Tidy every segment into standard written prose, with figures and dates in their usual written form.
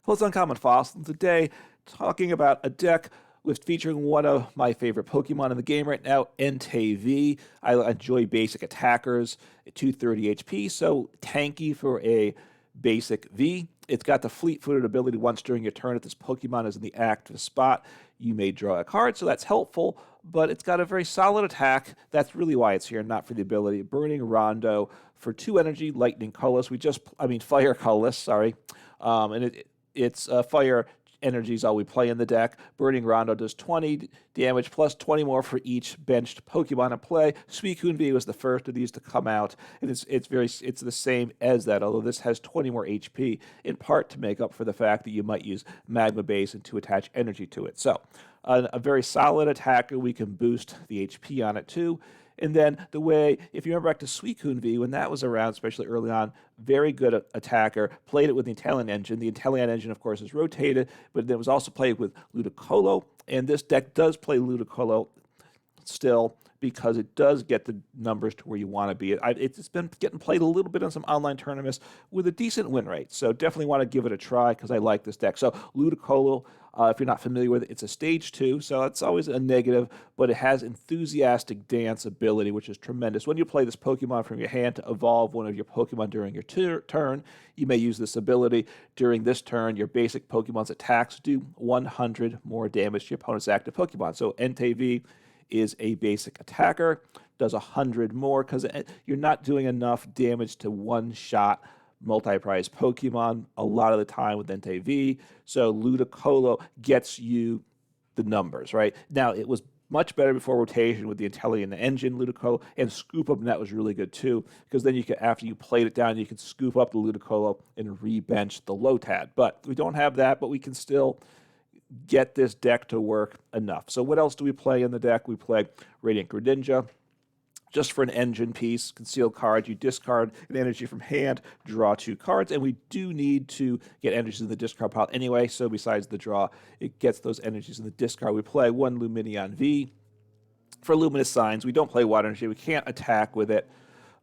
Well, it's Uncommon Fossil today, talking about a deck with featuring one of my favorite Pokemon in the game right now, Entei V. I enjoy basic attackers at 230 HP, so tanky for a basic V. It's got the fleet-footed ability once during your turn if this Pokemon is in the active spot, you may draw a card, so that's helpful, but it's got a very solid attack. That's really why it's here, not for the ability. Burning Rondo for 2 energy, Lightning Colorless. Fire Colorless, sorry. It's Fire Energy is all we play in the deck. Burning Rondo does 20 damage plus 20 more for each benched Pokemon in play. Suicune V was the first of these to come out, and it's the same as that, although this has 20 more HP, in part to make up for the fact that you might use Magma Basin to attach energy to it. So a very solid attacker. We can boost the HP on it too. And then the way, if you remember back to Suicune V, when that was around, especially early on, very good attacker, played it with the Italian engine. The Italian engine, of course, is rotated, but it was also played with Ludicolo, and this deck does play Ludicolo still because it does get the numbers to where you want to be. It's been getting played a little bit in some online tournaments with a decent win rate, so definitely want to give it a try because I like this deck. So Ludicolo, if you're not familiar with it, it's a stage 2, so it's always a negative, but it has enthusiastic dance ability, which is tremendous. When you play this Pokemon from your hand to evolve one of your Pokemon during your turn, you may use this ability. During this turn, your basic Pokemon's attacks do 100 more damage to your opponent's active Pokemon. So Entei V is a basic attacker, does 100 more because you're not doing enough damage to one-shot multi-prize Pokemon a lot of the time with Entei V. So Ludicolo gets you the numbers, right? Now, it was much better before rotation with the Italian engine Ludicolo, and Scoop Up Net was really good too, because then you could, after you played it down, you could scoop up the Ludicolo and re-bench the Lotad. But we don't have that, but we can still get this deck to work enough. So what else do we play in the deck? We play Radiant Greninja. Just for an engine piece, concealed card, you discard an energy from hand, draw 2 cards, and we do need to get energies in the discard pile anyway, so besides the draw, it gets those energies in the discard. We play 1 Lumineon V. For Luminous Signs, we don't play Water Energy, we can't attack with it,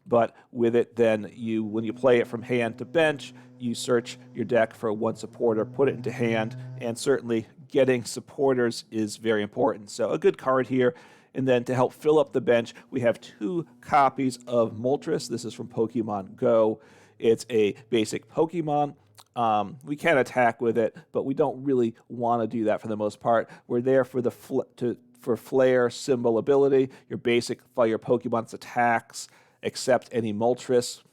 but with it, then when you play it from hand to bench, you search your deck for 1 supporter, put it into hand, and certainly getting supporters is very important. So a good card here. And then to help fill up the bench, we have 2 copies of Moltres. This is from Pokemon Go. It's a basic Pokemon. We can attack with it, but we don't really want to do that for the most part. We're there for the for Flare symbol ability. Your basic fire Pokemon's attacks, except any Moltres,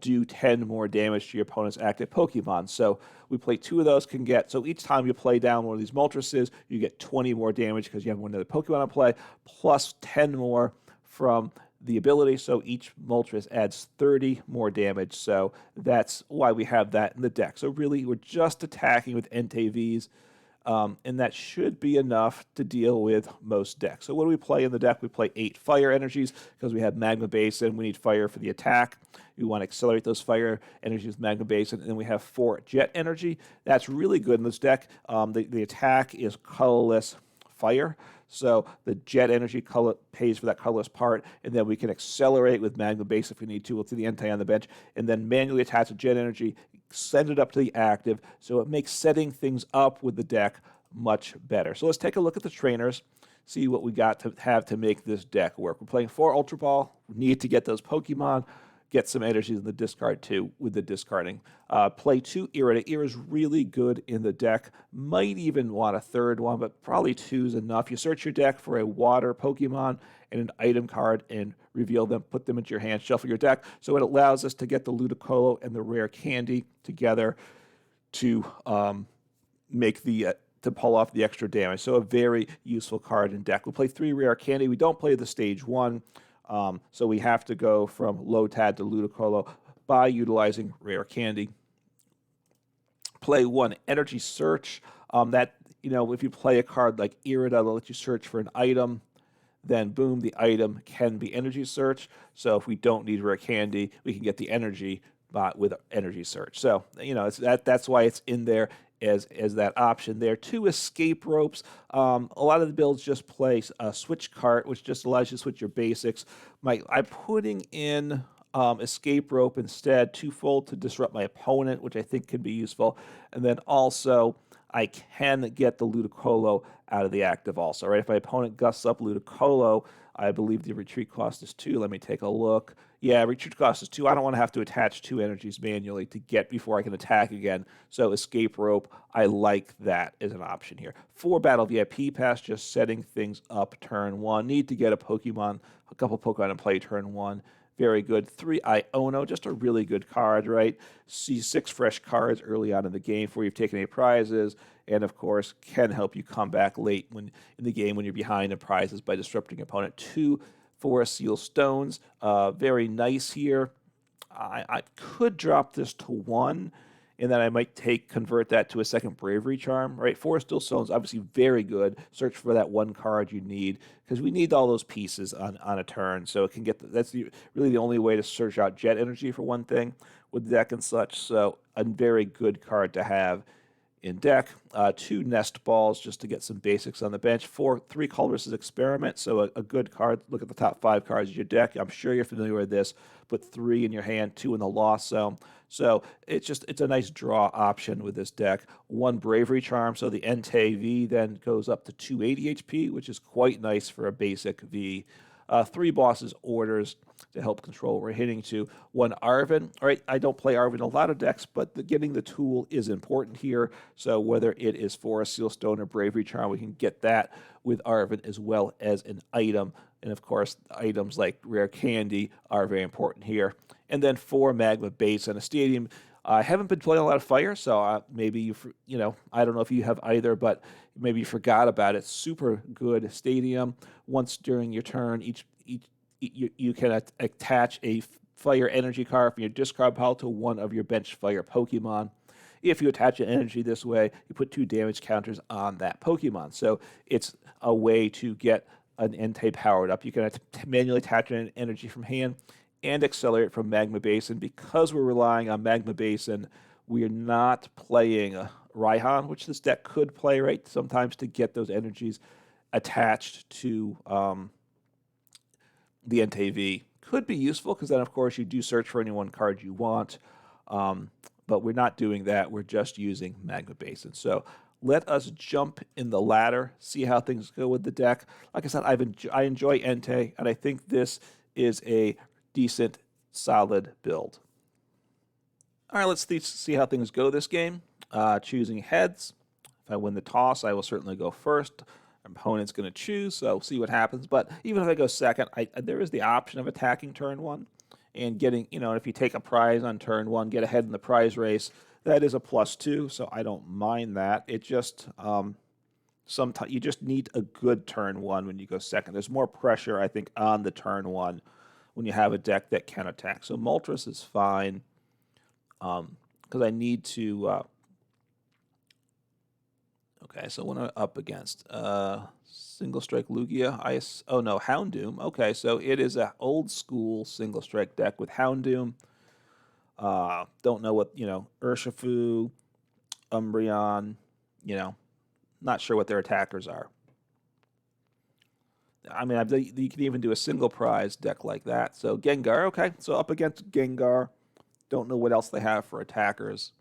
do 10 more damage to your opponent's active Pokemon. So we play 2 of those, so each time you play down one of these Moltreses, you get 20 more damage because you have one of the Pokemon in play, plus 10 more from the ability, so each Moltres adds 30 more damage, so that's why we have that in the deck. So really, we're just attacking with Entei Vs, and that should be enough to deal with most decks. So what do we play in the deck? We play 8 fire energies because we have Magma Basin. We need fire for the attack. We want to accelerate those fire energies with Magma Basin. And then we have 4 jet energy. That's really good in this deck. The attack is colorless fire. So the jet energy pays for that colorless part, and then we can accelerate with Magma Basin if we need to. We'll see the Entei on the bench, and then manually attach the jet energy, send it up to the active, so it makes setting things up with the deck much better. So let's take a look at the trainers, see what we got to have to make this deck work. We're playing 4 Ultra Ball. We need to get those Pokemon, get some energies in the discard too with the discarding. Play 2 Irida. Ira's really good in the deck. Might even want a 3rd one, but probably 2 is enough. You search your deck for a water Pokemon and an item card and reveal them, put them into your hand, shuffle your deck. So it allows us to get the Ludicolo and the Rare Candy together to to pull off the extra damage. So a very useful card in deck. We'll play 3 Rare Candy. We don't play the stage 1. So we have to go from Lotad to Ludicolo by utilizing Rare Candy. Play 1 Energy Search. If you play a card like Irida, they'll let you search for an item. Then, boom, the item can be Energy Search. So if we don't need Rare Candy, we can get the energy with Energy Search. So, that's why it's in there as that option there. 2 Escape Ropes. A lot of the builds just play a Switch Cart, which just allows you to switch your basics. I'm putting in Escape Rope instead, twofold to disrupt my opponent, which I think can be useful. And then also, I can get the Ludicolo out of the active also, right? If my opponent gusts up Ludicolo, I believe the retreat cost is 2. Let me take a look. Yeah, retreat cost is 2. I don't want to have to attach 2 energies manually to get before I can attack again. So Escape Rope, I like that as an option here. 4 Battle VIP Pass, just setting things up turn 1. Need to get a couple Pokemon in play turn 1. Very good. 3 Iono, just a really good card, right? See 6 fresh cards early on in the game before you've taken any prizes, and of course can help you come back late when in the game when you're behind in prizes by disrupting your opponent. 2 Forest Seal Stones, very nice here. I could drop this to 1, and then I might convert that to a second Bravery Charm, right? 4 Steel Stones, obviously very good. Search for that 1 card you need, because we need all those pieces on a turn, so it can get, really the only way to search out Jet Energy for one thing with deck and such, so a very good card to have in deck. 2 Nest Balls just to get some basics on the bench. 3 Colress Experiment, so a good card. Look at the top 5 cards of your deck. I'm sure you're familiar with this. Put 3 in your hand, 2 in the lost zone. So it's a nice draw option with this deck. 1 Bravery Charm, so the Entei V then goes up to 280 HP, which is quite nice for a basic V. 3 Bosses Orders to help control what we're hitting to. 1 Arven. All right, I don't play Arven in a lot of decks, but getting the tool is important here. So whether it is Forest Seal Stone or Bravery Charm, we can get that with Arven as well as an item. And of course, items like Rare Candy are very important here. And then 4 Magma Basin, a stadium. I haven't been playing a lot of Fire, so maybe I don't know if you have either, but maybe you forgot about it. Super good stadium. Once during your turn, you can attach a Fire energy card from your discard pile to one of your bench Fire Pokemon. If you attach an energy this way, you put 2 damage counters on that Pokemon. So it's a way to get an Entei powered up. You can manually attach an energy from hand and accelerate from Magma Basin. Because we're relying on Magma Basin, we are not playing Raihan, which this deck could play, right? Sometimes to get those energies attached to the Entei V. Could be useful, because then, of course, you do search for any 1 card you want. But we're not doing that. We're just using Magma Basin. So let us jump in the ladder, see how things go with the deck. Like I said, I enjoy Entei, and I think this is a decent, solid build. All right, let's see how things go this game. Choosing heads. If I win the toss, I will certainly go first. Opponent's going to choose, so see what happens. But even if I go second, there is the option of attacking turn 1 and getting, if you take a prize on turn 1, get ahead in the prize race, that is a +2, so I don't mind that. It just, sometimes you just need a good turn 1 when you go second. There's more pressure, I think, on the turn 1 when you have a deck that can attack. So Moltres is fine, because I need to... Okay, so what am I up against? Single Strike Lugia. Houndoom. Okay, so it is an old school Single Strike deck with Houndoom. Don't know what, Urshifu, Umbreon, not sure what their attackers are. I mean, you can even do a single prize deck like that. So Gengar, okay. So up against Gengar. Don't know what else they have for attackers.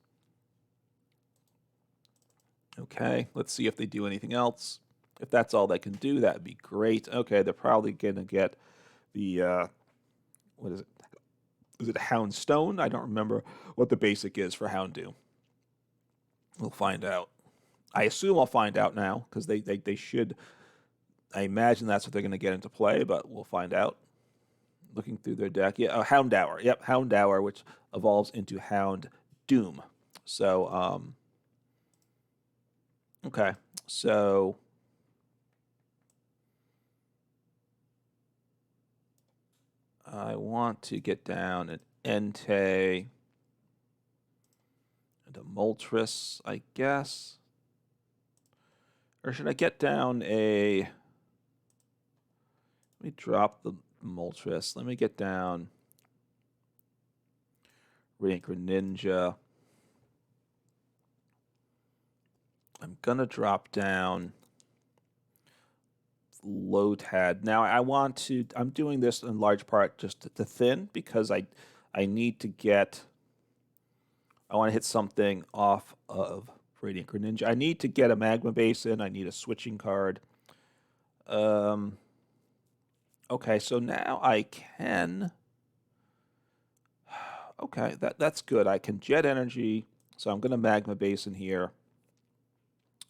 Okay, let's see if they do anything else. If that's all they can do, that would be great. Okay, they're probably going to get the, what is it? Is it Houndstone? I don't remember what the basic is for Houndoom. We'll find out. I assume I'll find out now, because they should. I imagine that's what they're going to get into play, but we'll find out. Looking through their deck. Yeah, Houndour. Yep, Houndour, which evolves into Houndoom. So, okay, so I want to get down an Entei and a Moltres, I guess. Or should I get down a... Let me drop the Moltres. Let me get down Radiant Greninja. I'm going to drop down Lotad. Now I'm doing this in large part just to thin because I need to get, I want to hit something off of Radiant Greninja. I need to get a Magma Basin. I need a switching card. Okay, so now I can, okay, that's good. I can Jet Energy, so I'm going to Magma Basin here.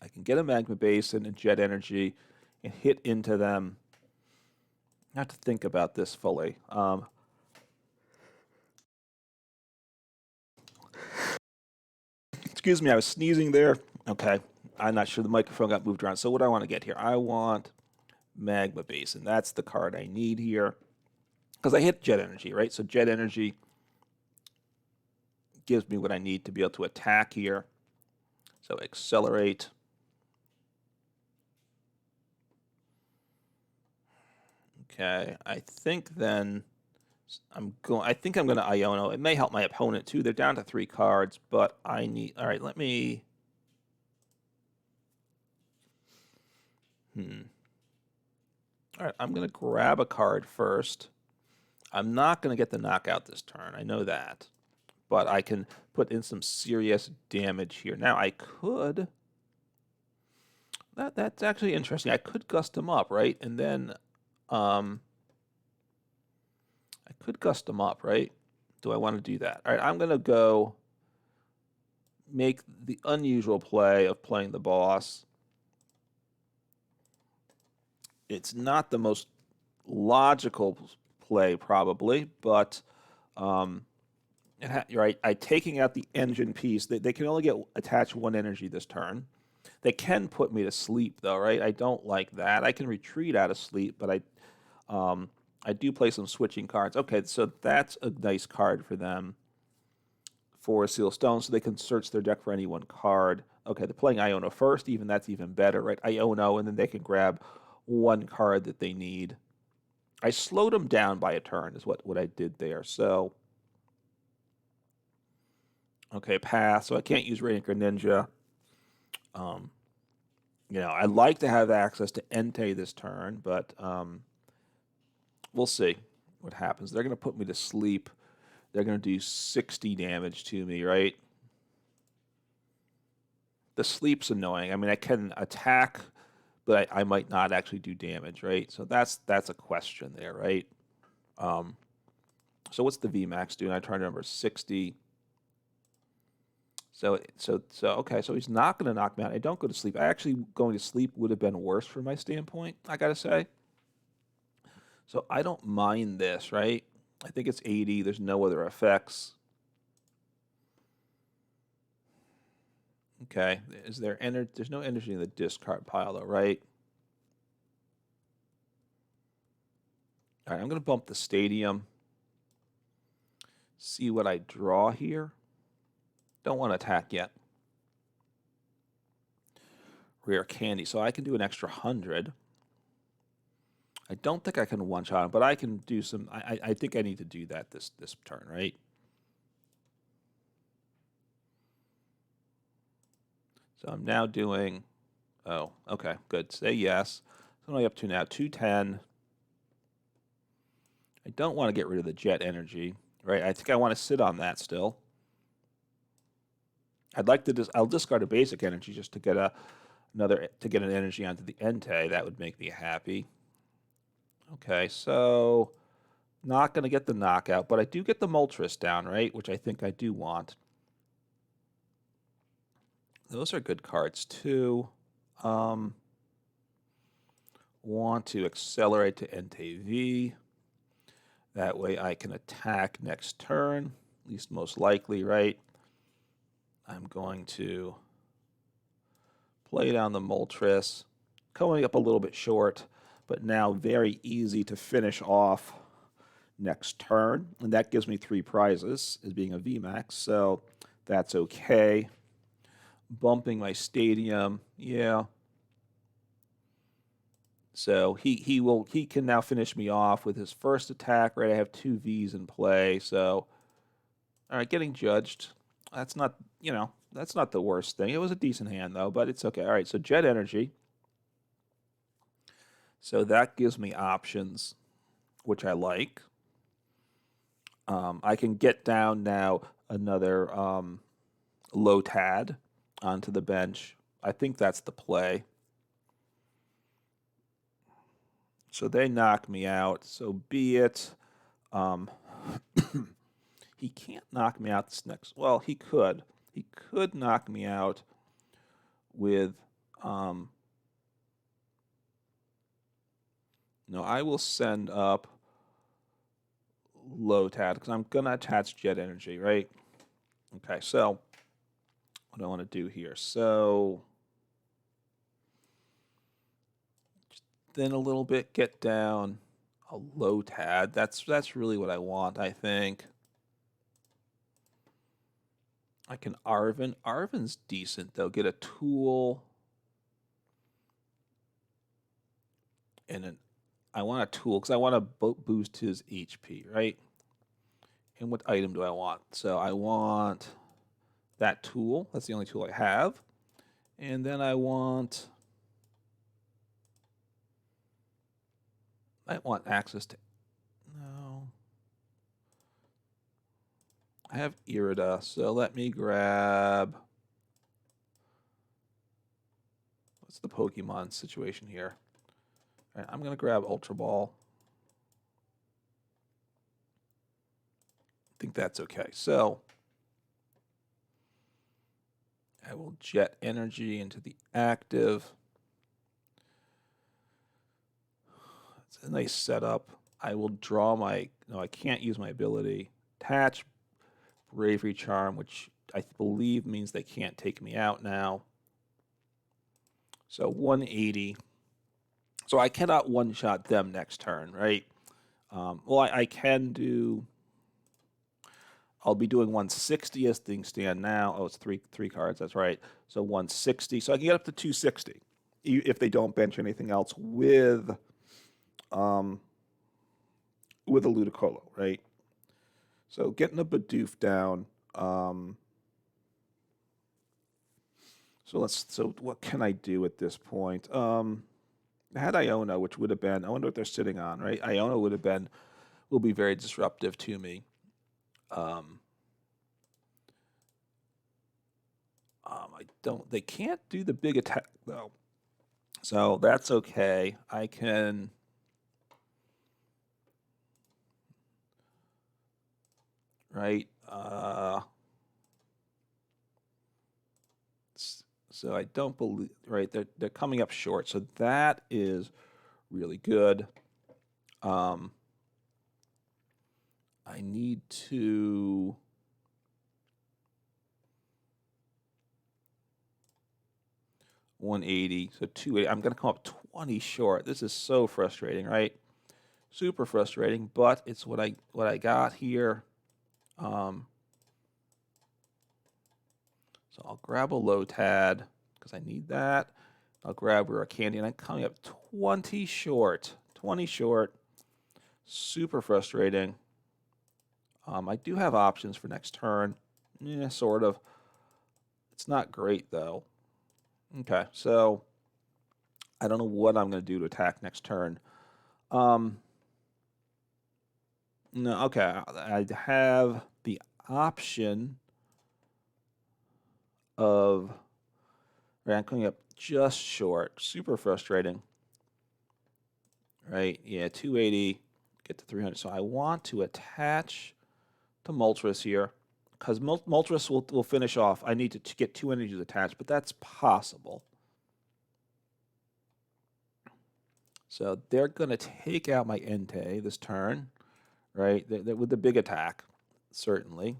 I can get a Magma Basin and Jet Energy and hit into them. I have to think about this fully. Excuse me, I was sneezing there. Okay, I'm not sure the microphone got moved around. So what do I want to get here? I want Magma Basin. That's the card I need here. Because I hit Jet Energy, right? So Jet Energy gives me what I need to be able to attack here. So accelerate. Okay, I think then I think I'm going to Iono. It may help my opponent too. They're down to 3 cards, but I need. All right, let me. All right, I'm going to grab a card first. I'm not going to get the knockout this turn. I know that, but I can put in some serious damage here. Now I could. That's actually interesting. I could gust him up, right? And then I could gust him up, right? Do I want to do that? All right, I'm going to go make the unusual play of playing the boss. It's not the most logical play, probably, but right, taking out the engine piece, they can only get attached 1 energy this turn. They can put me to sleep, though, right? I don't like that. I can retreat out of sleep, but I do play some switching cards. Okay, so that's a nice card for them for Seal Stone, so they can search their deck for any 1 card. Okay, they're playing Iono first. That's even better, right? Iono, and then they can grab 1 card that they need. I slowed them down by a turn is what I did there. So, okay, pass. So I can't use Radiant Greninja. I'd like to have access to Entei this turn, but we'll see what happens. They're going to put me to sleep. They're going to do 60 damage to me, right? The sleep's annoying. I mean, I can attack, but I might not actually do damage, right? So that's a question there, right? So what's the VMAX doing? I'm trying to remember. 60. So okay, so he's not going to knock me out. I don't go to sleep. Actually, going to sleep would have been worse from my standpoint, I got to say. So I don't mind this, right? I think it's 80. There's no other effects. Okay, there's no energy in the discard pile, though, right? All right, I'm going to bump the stadium. See what I draw here. Don't want to attack yet. Rare Candy, so I can do an extra 100. I don't think I can one-shot him, but I can do some. I think I need to do that this turn, right? So I'm now doing. Oh, okay, good. Say yes. So I'm only up to now 210. I don't want to get rid of the Jet Energy, right? I think I want to sit on that still. I'd like to I'll discard a basic energy just to get an energy onto the Entei. That would make me happy. Okay, so not going to get the knockout, but I do get the Moltres down, right? Which I think I do want. Those are good cards too. Want to accelerate to Entei V. That way I can attack next turn, at least most likely, right? I'm going to play down the Moltres, coming up a little bit short, but now very easy to finish off next turn. And that gives me 3 prizes as being a VMAX, so that's okay. Bumping my stadium, yeah. So he can now finish me off with his first attack, right? I have 2 Vs in play, so all right, getting judged. That's not, that's not the worst thing. It was a decent hand though, but it's okay. All right, so Jet Energy. So that gives me options, which I like. I can get down now another Lotad onto the bench. I think that's the play. So they knock me out. So be it. He can't knock me out this next. Well, he could. He could knock me out with. No, I will send up Lotad because I'm gonna attach Jet Energy, right? Okay, so what do I want to do here? So just thin a little bit, get down a Lotad. That's really what I want, I think. I can Arven. Arven's decent though. Get a tool. And I want a tool because I want to boost his HP, right? And what item do I want? So I want that tool. That's the only tool I have. And then I want access to. No. I have Irida, so let me grab. What's the Pokemon situation here? All right, I'm going to grab Ultra Ball. I think that's okay. So I will Jet Energy into the active. It's a nice setup. I will draw my. No, I can't use my ability. Attach Bravery Charm, which I believe means they can't take me out now. So 180. So I cannot one-shot them next turn, right? Well, I can do. I'll be doing 160 as things stand now. Oh, it's three cards. That's right. So 160. So I can get up to 260 if they don't bench anything else with a Ludicolo, right? So getting a Bidoof down. So what can I do at this point? I had Iono, which would have been. I wonder what they're sitting on, right? Iono will be very disruptive to me. They can't do the big attack though. So that's okay. I can. Right. So I don't believe. Right. They're coming up short. So that is really good. I need to. $180, so $280. I'm going to come up 20 short. This is so frustrating, right? Super frustrating, but it's what I got here. So I'll grab a Lotad because I need that. I'll grab Rare Candy, and I'm coming up 20 short. 20 short. Super frustrating. I do have options for next turn. Yeah, sort of. It's not great, though. Okay, so I don't know what I'm going to do to attack next turn. No, okay, I have the option of. Right, I'm coming up just short. Super frustrating. Right, yeah, 280, get to 300. So I want to attach to Moltres here because Moltres will finish off. I need to get 2 energies attached, but that's possible. So they're going to take out my Entei this turn, right? With the big attack, certainly.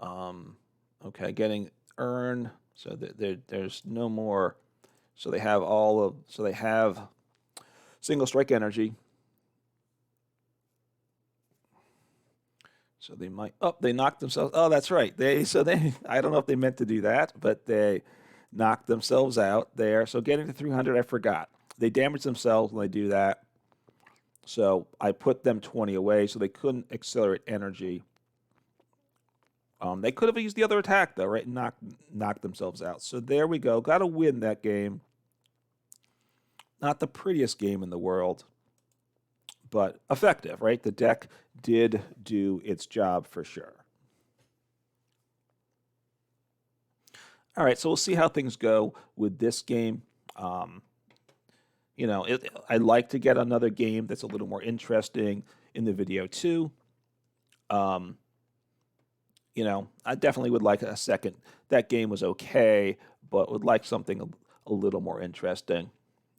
Okay, getting Earn. So there's no more. So they have single strike energy. So they might. Oh, they knocked themselves. Oh, that's right. I don't know if they meant to do that, but they knocked themselves out there. So getting to 300, I forgot. They damage themselves when they do that. So I put them 20 away, so they couldn't accelerate energy. They could have used the other attack though, right? And knocked themselves out. So there we go. Got to win that game. Not the prettiest game in the world, but effective, right? The deck did do its job for sure. All right, so we'll see how things go with this game. You know, I'd like to get another game that's a little more interesting in the video too. You know, I definitely would like a second. That game was okay, but would like something a little more interesting.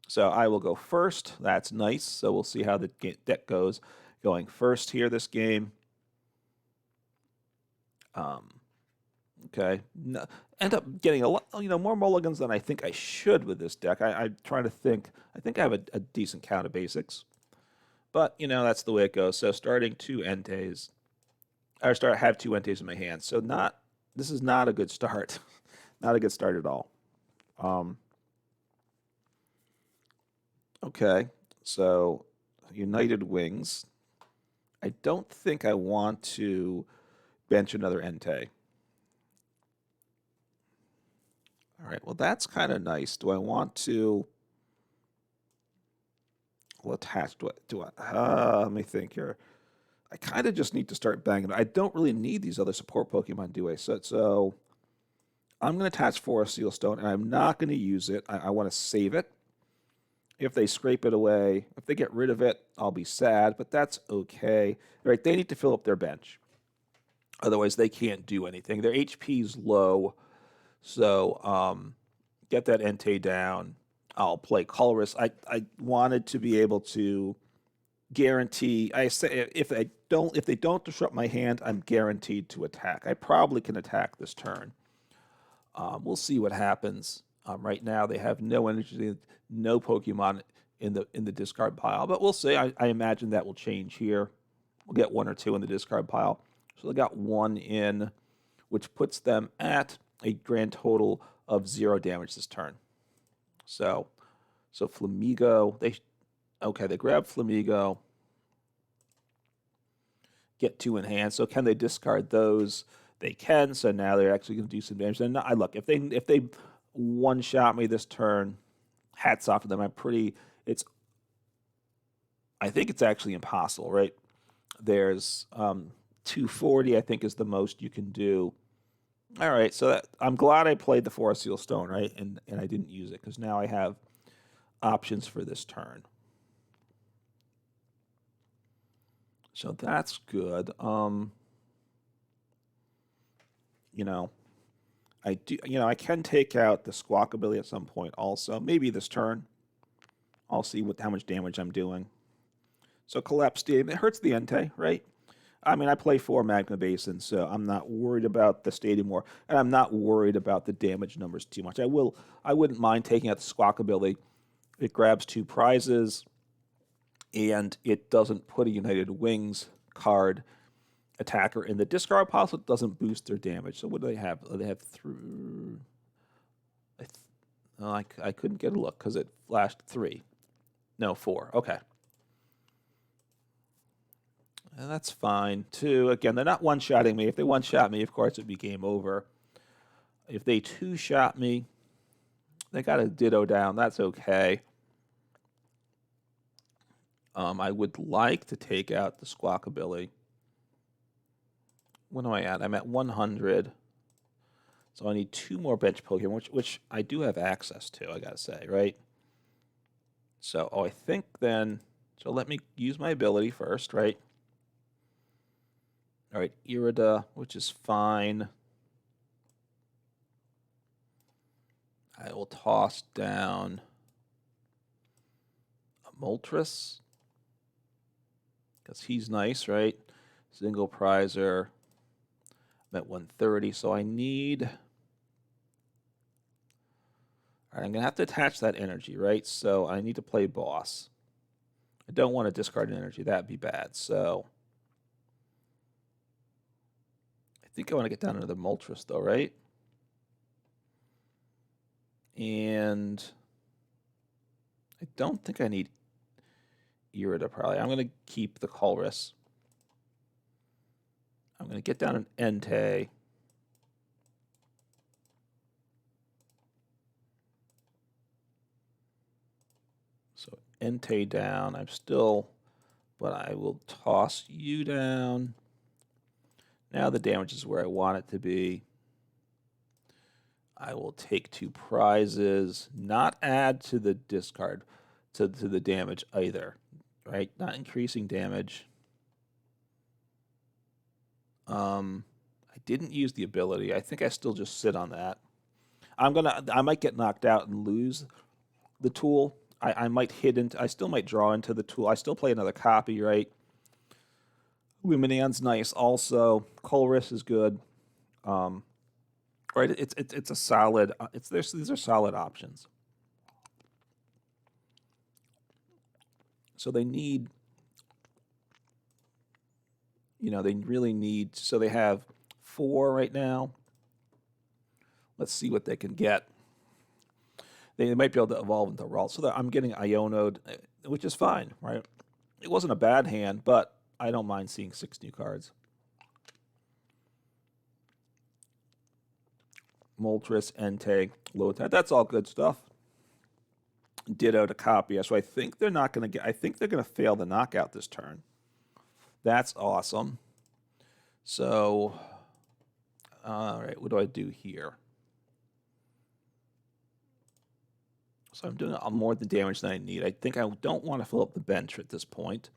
So I will go first. That's nice. So we'll see how the deck goes. Going first here, this game. Okay. No, end up getting a lot, more mulligans than I think I should with this deck. I'm trying to think. I think I have a decent count of basics. But, that's the way it goes. So starting 2 Enteis. I have 2 Enteis in my hand. So this is not a good start. Not a good start at all. Okay, so United Wings. I don't think I want to bench another Entei. All right, well, that's kind of nice. Do I want to... Well, attach, let me think here. I kind of just need to start banging. I don't really need these other support Pokemon, do I? So I'm going to attach Forest Seal Stone, and I'm not going to use it. I want to save it. If they scrape it away, if they get rid of it, I'll be sad, but that's okay. All right, they need to fill up their bench. Otherwise, they can't do anything. Their HP's low, so get that Entei down. I'll play Colress. I wanted to be able to guarantee. I say if they don't disrupt my hand, I'm guaranteed to attack. I probably can attack this turn. We'll see what happens. Right now, they have no energy, no Pokemon in the discard pile, but we'll see. I imagine that will change here. We'll get 1 or 2 in the discard pile. So they got 1 in, which puts them at a grand total of 0 damage this turn. So Flamigo, they grab Flamigo, get 2 in hand. So can they discard those? They can. So now they're actually going to do some damage. And look, if they one-shot me this turn, hats off to them. I think it's actually impossible, right? There's 240, I think, is the most you can do. All right, so I'm glad I played the Forest Seal Stone, right? And I didn't use it, because now I have options for this turn. So that's good. I can take out the Squawk ability at some point also. Maybe this turn. I'll see how much damage I'm doing. So Collapse Stadium, it hurts the Entei, right? I mean, I play 4 Magma Basin, so I'm not worried about the Stadium War, and I'm not worried about the damage numbers too much. I wouldn't mind taking out the Squawk ability. It grabs 2 prizes, and it doesn't put a United Wings card attacker in the discard pile, so it doesn't boost their damage. So what do they have? They have 3. I couldn't get a look because it flashed 3. No, 4. Okay. And that's fine, too. Again, they're not one-shotting me. If they one-shot me, of course, it'd be game over. If they 2-shot me, they got a Ditto down. That's okay. I would like to take out the Squawk ability. What am I at? I'm at 100. So I need 2 more bench Pokemon, which I do have access to, I gotta say, right? So, I think then... So let me use my ability first, right? All right, Irida, which is fine. I will toss down a Moltres, because he's nice, right? Single prizer. I'm at 130, so I need... All right, I'm going to have to attach that energy, right? So I need to play boss. I don't want to discard an energy. That'd be bad. So I think I want to get down into the Moltres, though, right? And I don't think I need Irida, probably. I'm going to keep the Colress. I'm going to get down an Entei. Entei down. I'm still, but I will toss you down. Now the damage is where I want it to be. I will take 2 prizes, not add to the discard, to the damage either, right? Not increasing damage. I didn't use the ability. I think I still just sit on that. I might get knocked out and lose the tool. I might hit into, I still might draw into the tool. I still play another copy, right? Lumineon's nice also. Colress is good. Right, it's a solid. These are solid options. So they need, they really need. So they have 4 right now. Let's see what they can get. They might be able to evolve into Ralt. So I'm getting Iono'd, which is fine, right? It wasn't a bad hand, but I don't mind seeing 6 new cards. Moltres, Entei, Lotad. That's all good stuff. Ditto to copy. So I think they're not going to get. I think they're going to fail the knockout this turn. That's awesome. So, all right, what do I do here? So I'm doing more than damage than I need. I think I don't want to fill up the bench at this point.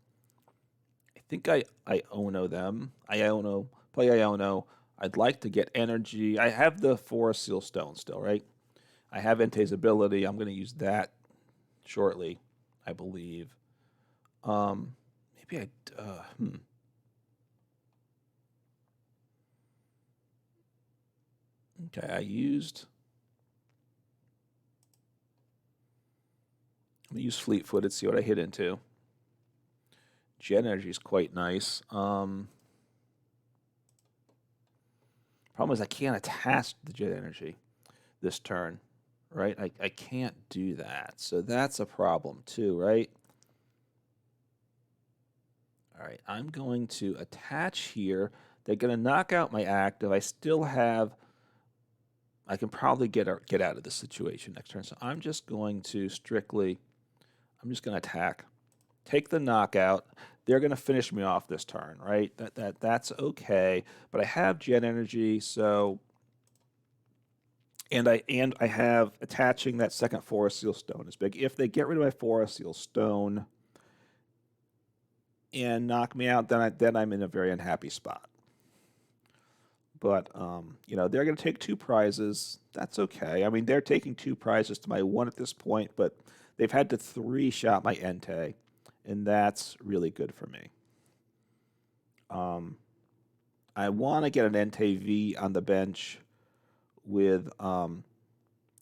I think I Iono them. Play Iono. I'd like to get energy. I have the Forest Seal Stone still, right? I have Entei's ability. I'm going to use that shortly, I believe. Maybe Okay, I'm going to use Fleet-Footed, see what I hit into. Jet Energy is quite nice. Problem is I can't attach the Jet Energy this turn, right? I can't do that. So that's a problem too, right? All right, I'm going to attach here. They're going to knock out my active. I still have, I can probably get out of this situation next turn. So I'm just going to I'm just going to attack. Take the knockout. They're going to finish me off this turn, right? That's okay. But I have Jet Energy, so and I have attaching that second Forest Seal Stone is big. If they get rid of my Forest Seal Stone and knock me out, then I'm in a very unhappy spot. But they're going to take 2 prizes. That's okay. I mean, they're taking 2 prizes to my 1 at this point, but they've had to 3-shot my Entei, and that's really good for me. I want to get an Entei V on the bench with. Now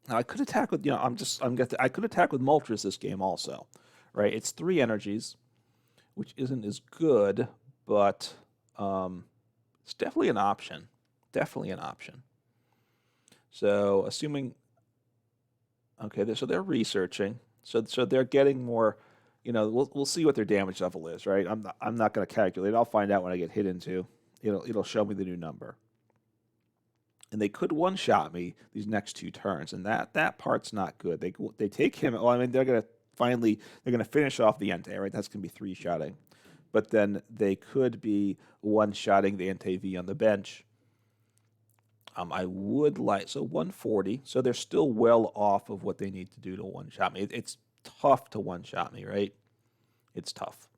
I could attack with I could attack with Moltres this game also, right? It's 3 energies, which isn't as good, but it's definitely an option. Definitely an option. So assuming, okay, so they're researching. So they're getting more. We'll see what their damage level is, right? I'm not going to calculate. I'll find out when I get hit into. It'll show me the new number. And they could one-shot me these next 2 turns, and that part's not good. They take him. Well, I mean, they're going to finish off the Entei, right? That's going to be 3-shotting. But then they could be one-shotting the Entei V on the bench. I would like, so 140. So they're still well off of what they need to do to one-shot me. It's tough to one-shot me, right? It's tough.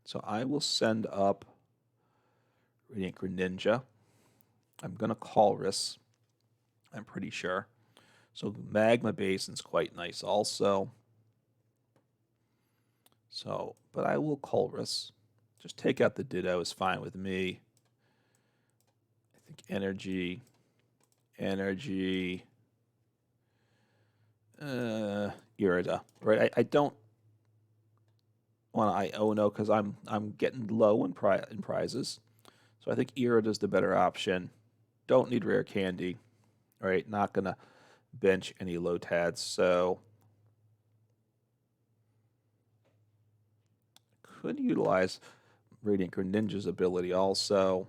So I will send up Radiant Greninja. I'm going to Colress, I'm pretty sure. So Magma Basin's quite nice also. So, but I will Colress. Just take out the Ditto is fine with me. I think Energy, Irida, right? I don't want to Iono because I'm getting low in prizes. So I think Irida is the better option. Don't need Rare Candy, right? Not going to bench any Lotads, so could utilize Radiant Greninja's ability also.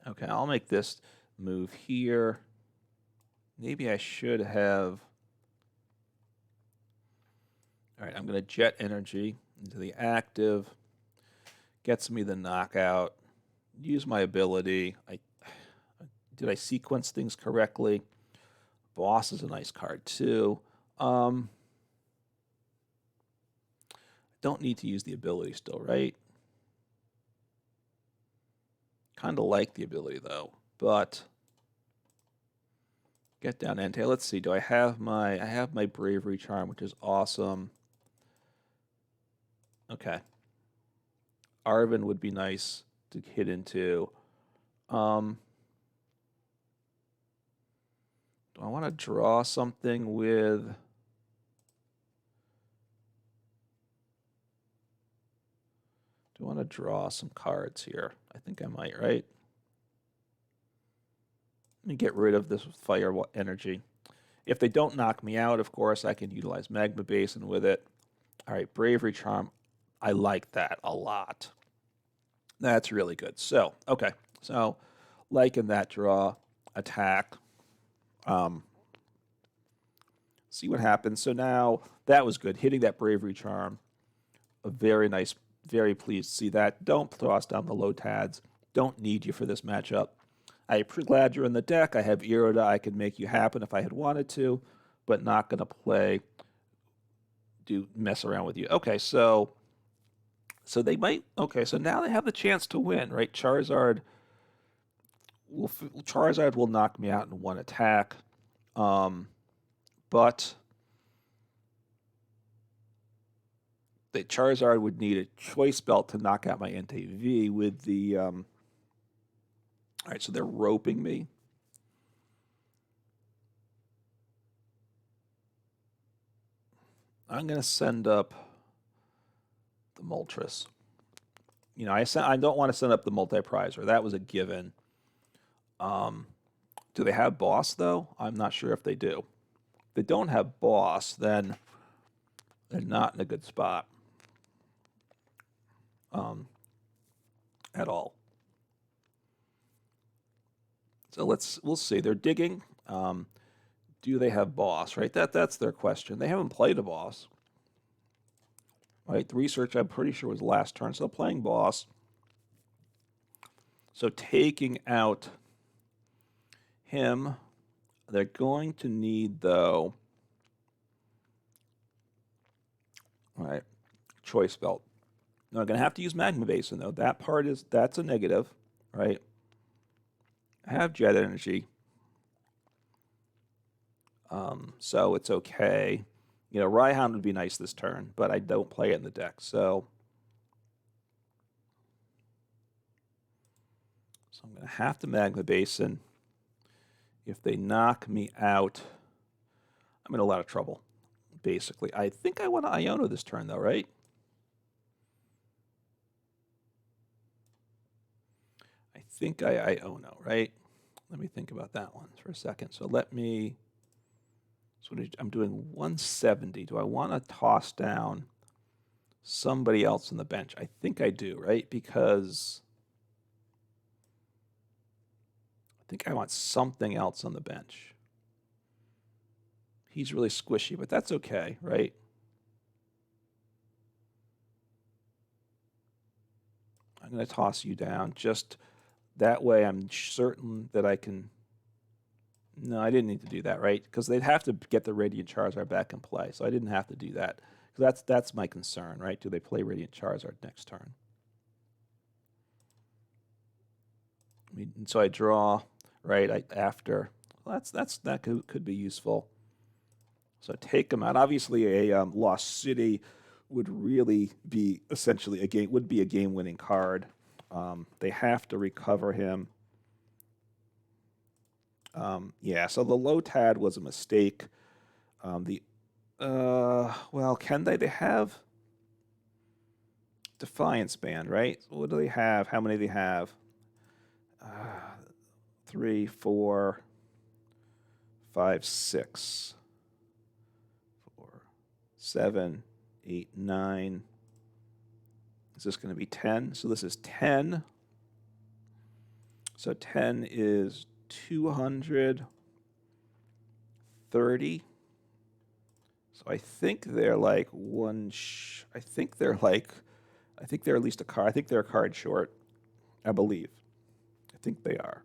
Okay, I'll make this move here. Maybe I should have All right, I'm going to Jet Energy into the active. Gets me the knockout. Use my ability. Did I sequence things correctly? Boss is a nice card too. Don't need to use the ability still, right? Kind of like the ability though, but get down Entei. Let's see. Do I have my Bravery Charm, which is awesome. Okay. Arven would be nice to hit into. Do I want to draw something with? Do I want to draw some cards here? I think I might, right? Let me get rid of this fire energy. If they don't knock me out, of course, I can utilize Magma Basin with it. All right, Bravery Charm. I like that a lot. That's really good. So, okay. So, liking that draw, attack. See what happens. So now, that was good. Hitting that Bravery Charm. A very nice, very pleased to see that. Don't toss down the Lotads. Don't need you for this matchup. I'm pretty glad you're in the deck. I have Irida. I could make you happen if I had wanted to, but not going to mess around with you. Okay, so they might. Okay, so now they have the chance to win, right? Charizard will knock me out in one attack, but the Charizard would need a choice belt to knock out my Entei V with the. All right, so they're roping me. I'm going to send up the Moltres. You know, I don't want to send up the Multi-Prizer. That was a given. Do they have Boss, though? I'm not sure if they do. If they don't have Boss, then they're not in a good spot at all. So we'll see. They're digging. Do they have Boss, right? That's their question. They haven't played a Boss. Right, the research I'm pretty sure was last turn, so playing Boss. So taking out him, they're going to need, though, all right, choice belt. Now I'm going to have to use Magma Basin, though. That's a negative, right? I have Jet Energy, so it's okay. You know, Raihan would be nice this turn, but I don't play it in the deck, so I'm going to have to Magma Basin. If they knock me out, I'm in a lot of trouble, basically. I think I want to Iono this turn, though, right? I think I Iono, right? Let me think about that one for a second. So I'm doing 170. Do I want to toss down somebody else on the bench? I think I do, right? Because I think I want something else on the bench. He's really squishy, but that's okay, right? I'm going to toss you down. Just that way I'm certain that I can... No, I didn't need to do that, right? Because they'd have to get the Radiant Charizard back in play, so I didn't have to do that. Because that's my concern, right? Do they play Radiant Charizard next turn? So I draw, right, after. Well, that could be useful. So take them out. Obviously, a Lost City would really be essentially a game-winning card. They have to recover him. Yeah, so the Lotad was a mistake. Well, can they? They have Defiance Band, right? What do they have? How many do they have? 3, 4, 5, 6, 4, 7, 8, 9. Is this going to be 10? So this is 10. So 10 is 230. So I think they're like I think they're like, I think they're at least a card. I think they're a card short, I believe. I think they are.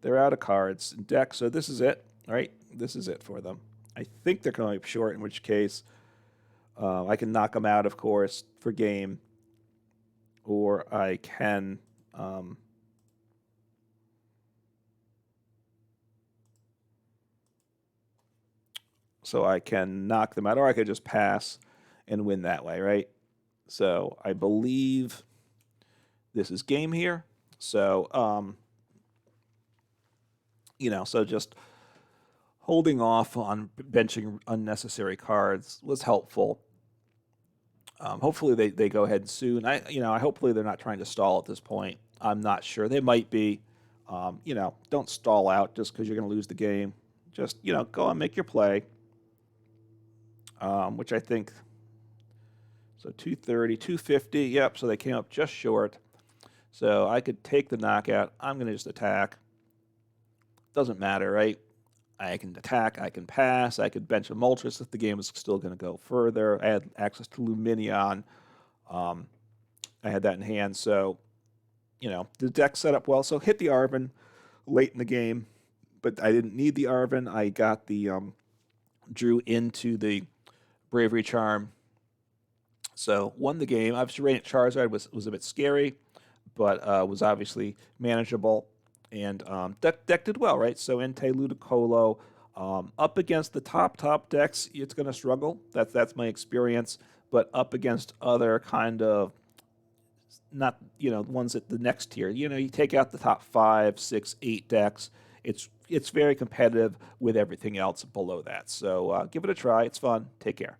They're out of cards in deck, so this is it, right? This is it for them. I think they're going to be short, in which case I can knock them out, of course, for game, or I can so I can knock them out, or I could just pass and win that way, right? So I believe this is game here. So you know, so just holding off on benching unnecessary cards was helpful. Hopefully they go ahead soon. Hopefully they're not trying to stall at this point. I'm not sure. They might be. Don't stall out just because you're going to lose the game. Just, go and make your play. Which I think, so 230, 250, yep, so they came up just short. So I could take the knockout. I'm going to just attack. Doesn't matter, right? I can attack, I can pass, I could bench a Moltres if the game is still going to go further. I had access to Lumineon. I had that in hand, so, the deck set up well. So hit the Arven late in the game, but I didn't need the Arven. I got the, drew into the Bravery Charm. So won the game. Obviously, Radiant Charizard was a bit scary, but was obviously manageable. And deck did well, right? So Entei Ludicolo up against the top decks, it's going to struggle. That's my experience. But up against other kind of not ones at the next tier, you take out the top 5, 6, 8 decks. It's very competitive with everything else below that. So give it a try. It's fun. Take care.